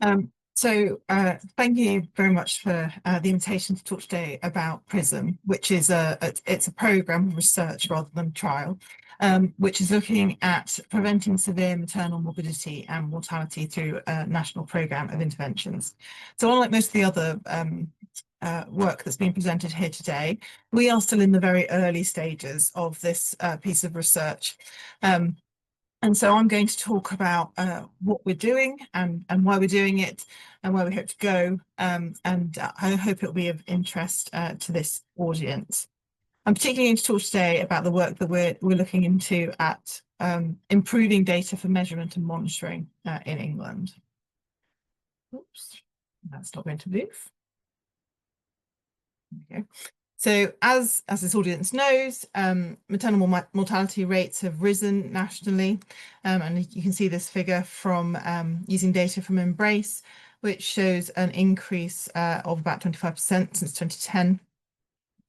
Thank you very much for the invitation to talk today about PRiSM, which is it's a program of research rather than trial, which is looking at preventing severe maternal morbidity and mortality through a national program of interventions. So unlike most of the other work that's been presented here today, we are still in the very early stages of this piece of research. And so I'm going to talk about what we're doing and why we're doing it and where we hope to go. I hope it'll be of interest to this audience. I'm particularly going to talk today about the work that we're looking into at improving data for measurement and monitoring in England. Oops, that's not going to move. There we go. So as this audience knows, maternal mortality rates have risen nationally. And you can see this figure from using data from Embrace, which shows an increase of about 25% since 2010.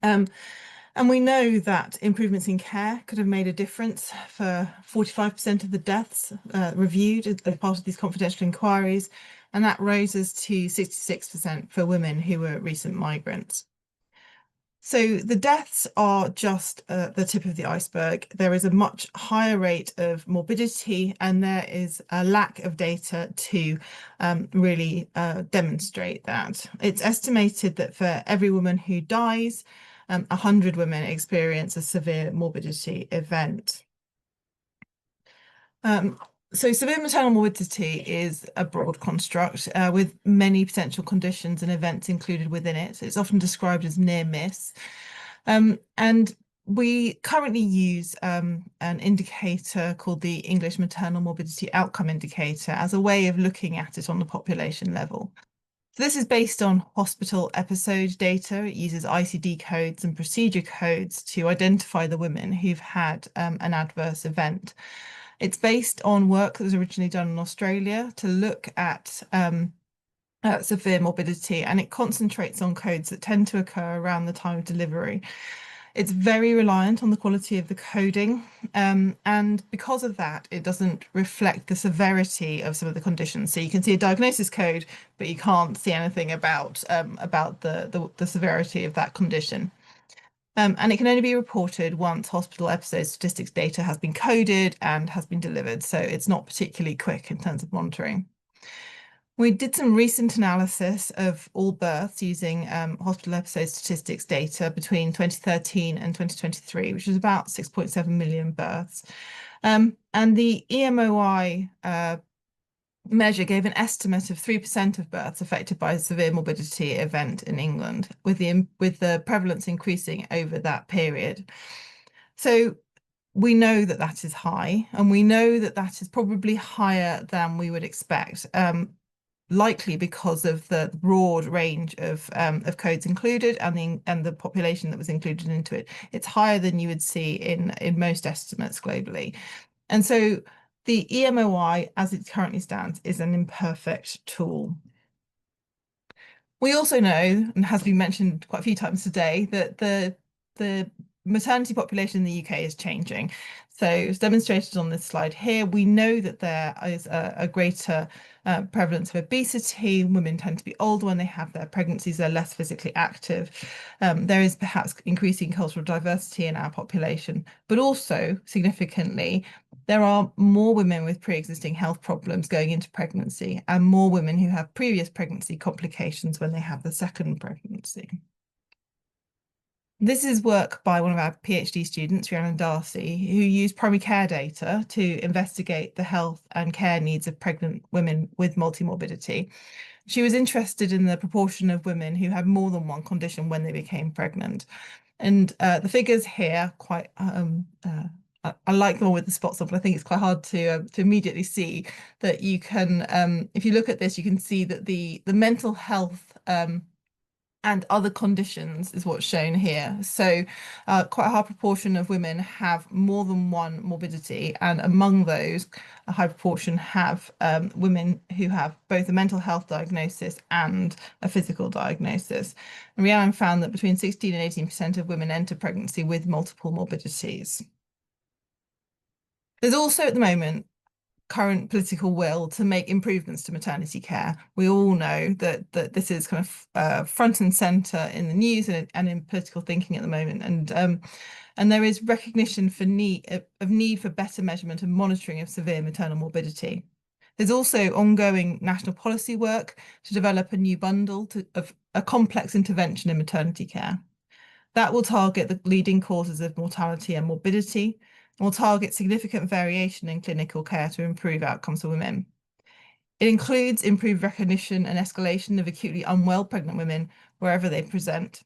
And we know that improvements in care could have made a difference for 45% of the deaths reviewed as part of these confidential inquiries. And that raises to 66% for women who were recent migrants. So the deaths are just the tip of the iceberg. There is a much higher rate of morbidity, and there is a lack of data to really demonstrate that. It's estimated that for every woman who dies, 100 women experience a severe morbidity event. So severe maternal morbidity is a broad construct with many potential conditions and events included within it. It's often described as near miss. And we currently use an indicator called the English Maternal Morbidity Outcome Indicator as a way of looking at it on the population level. So this is based on hospital episode data. It uses ICD codes and procedure codes to identify the women who've had an adverse event. It's based on work that was originally done in Australia to look at severe morbidity, and it concentrates on codes that tend to occur around the time of delivery. It's very reliant on the quality of the coding, and because of that, it doesn't reflect the severity of some of the conditions. So you can see a diagnosis code, but you can't see anything about the severity of that condition. And it can only be reported once hospital episode statistics data has been coded and has been delivered. So it's not particularly quick in terms of monitoring. We did some recent analysis of all births using hospital episode statistics data between 2013 and 2023, which was about 6.7 million births. And the EMOI measure gave an estimate of 3% of births affected by a severe morbidity event in England, with the prevalence increasing over that period. So we know that that is high, and we know that that is probably higher than we would expect, likely because of the broad range of codes included and the population that was included into it. It's higher than you would see in most estimates globally. And so the EMOI, as it currently stands, is an imperfect tool. We also know, and has been mentioned quite a few times today, that the maternity population in the UK is changing. So it's demonstrated on this slide here. We know that there is a greater prevalence of obesity. Women tend to be older when they have their pregnancies. They're less physically active. There is perhaps increasing cultural diversity in our population, but also significantly, there are more women with pre-existing health problems going into pregnancy and more women who have previous pregnancy complications when they have the second pregnancy. This is work by one of our PhD students, Rhiannon Darcy, who used primary care data to investigate the health and care needs of pregnant women with multimorbidity. She was interested in the proportion of women who had more than one condition when they became pregnant. And the figures here quite I like the one with the spots on, but I think it's quite hard to immediately see that you can, if you look at this, you can see that the mental health and other conditions is what's shown here. So quite a high proportion of women have more than one morbidity, and among those, a high proportion have women who have both a mental health diagnosis and a physical diagnosis. And Rhiannon found that between 16 and 18% of women enter pregnancy with multiple morbidities. There's also at the moment current political will to make improvements to maternity care. We all know that this is kind of front and center in the news and in political thinking at the moment. And there is recognition for need for better measurement and monitoring of severe maternal morbidity. There's also ongoing national policy work to develop a new bundle of a complex intervention in maternity care. That will target the leading causes of mortality and morbidity, and will target significant variation in clinical care to improve outcomes for women. It includes improved recognition and escalation of acutely unwell pregnant women wherever they present.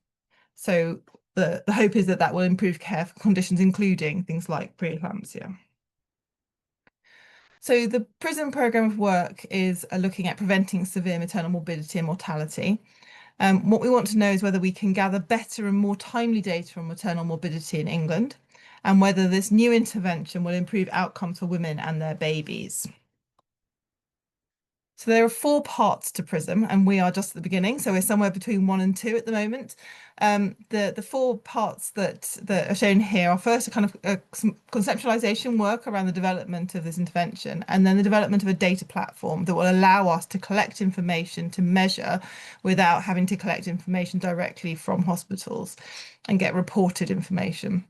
So the hope is that that will improve care for conditions including things like pre-eclampsia. So the PRiSM programme of work is looking at preventing severe maternal morbidity and mortality. What we want to know is whether we can gather better and more timely data on maternal morbidity in England, and whether this new intervention will improve outcomes for women and their babies. So there are 4 parts to PRiSM, and we are just at the beginning. So we're somewhere between 1 and 2 at the moment. The 4 parts that are shown here are first a kind of some conceptualization work around the development of this intervention, and then the development of a data platform that will allow us to collect information to measure without having to collect information directly from hospitals and get reported information.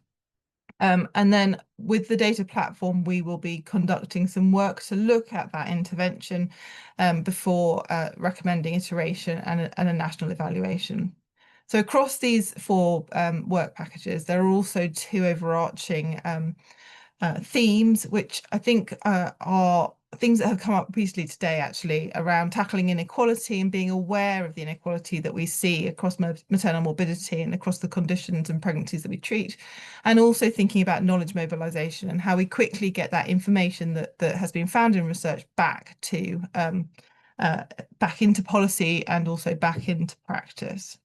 And then with the data platform, we will be conducting some work to look at that intervention before recommending iteration and a national evaluation. So across these 4 work packages, there are also 2 overarching themes, which I think are things that have come up recently today, actually, around tackling inequality and being aware of the inequality that we see across maternal morbidity and across the conditions and pregnancies that we treat, and also thinking about knowledge mobilization and how we quickly get that information that has been found in research back into policy and also back into practice.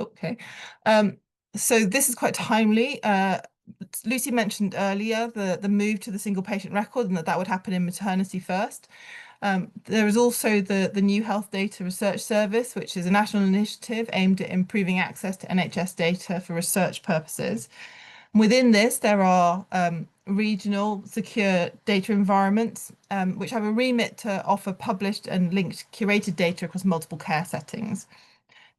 Okay. So this is quite timely. Lucy mentioned earlier the move to the single patient record and that would happen in maternity first. There is also the New Health Data Research Service, which is a national initiative aimed at improving access to NHS data for research purposes. Within this, there are regional secure data environments, which have a remit to offer published and linked curated data across multiple care settings.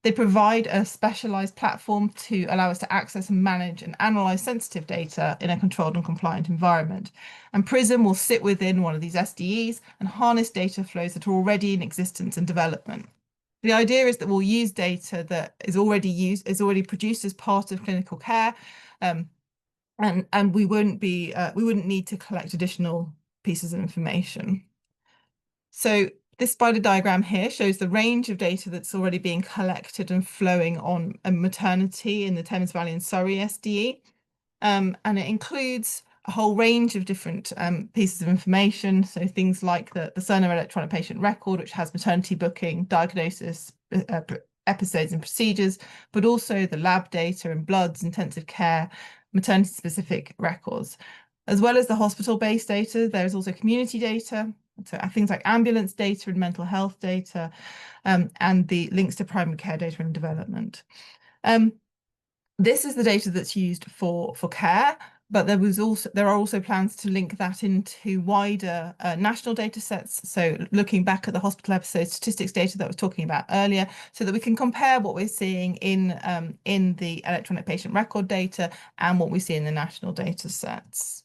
They provide a specialized platform to allow us to access and manage and analyze sensitive data in a controlled and compliant environment. And PRiSM will sit within one of these SDEs and harness data flows that are already in existence and development. The idea is that we'll use data that is already produced as part of clinical care, and we wouldn't need to collect additional pieces of information. So this spider diagram here shows the range of data that's already being collected and flowing on a maternity in the Thames Valley and Surrey SDE. And it includes a whole range of different pieces of information. So things like the Cerner electronic patient record, which has maternity booking, diagnosis, episodes and procedures, but also the lab data and bloods, intensive care, maternity specific records. As well as the hospital-based data, there is also community data, so things like ambulance data and mental health data, and the links to primary care data and development. This is the data that's used for care, but there are also plans to link that into wider national data sets. So looking back at the hospital episode statistics data that I was talking about earlier, so that we can compare what we're seeing in the electronic patient record data and what we see in the national data sets.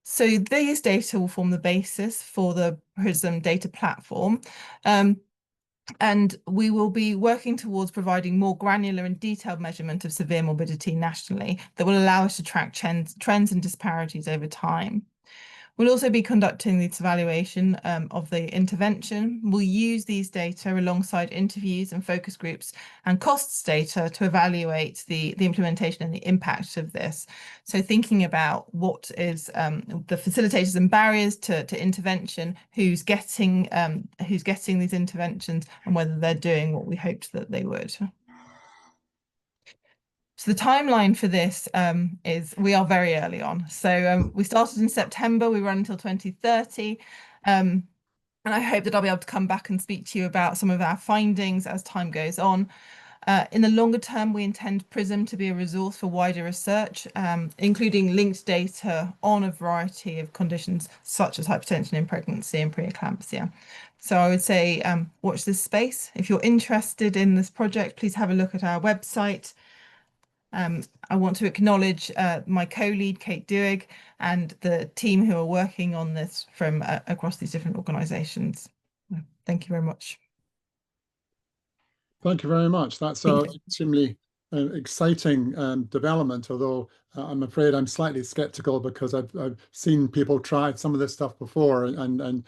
So these data will form the basis for the PRiSM data platform. And we will be working towards providing more granular and detailed measurement of severe morbidity nationally that will allow us to track trends and disparities over time. We'll also be conducting this evaluation of the intervention. We'll use these data alongside interviews and focus groups and costs data to evaluate the implementation and the impact of this. So thinking about what is the facilitators and barriers to intervention, who's getting these interventions, and whether they're doing what we hoped that they would. So the timeline for this is we are very early on. So we started in September, we run until 2030. And I hope that I'll be able to come back and speak to you about some of our findings as time goes on. In the longer term, we intend PRiSM to be a resource for wider research, including linked data on a variety of conditions such as hypertension in pregnancy and preeclampsia. So I would say watch this space. If you're interested in this project, please have a look at our website. I want to acknowledge my co-lead, Kate Duig, and the team who are working on this from across these different organisations. Thank you very much. Thank you very much. That's an extremely exciting development, although I'm afraid I'm slightly skeptical because I've seen people try some of this stuff before, and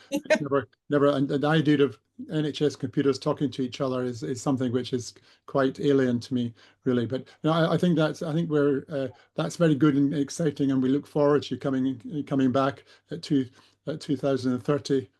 never and the idea of NHS computers talking to each other is something which is quite alien to me, really. But you know, I think that's that's very good and exciting, and we look forward to you coming back at 2030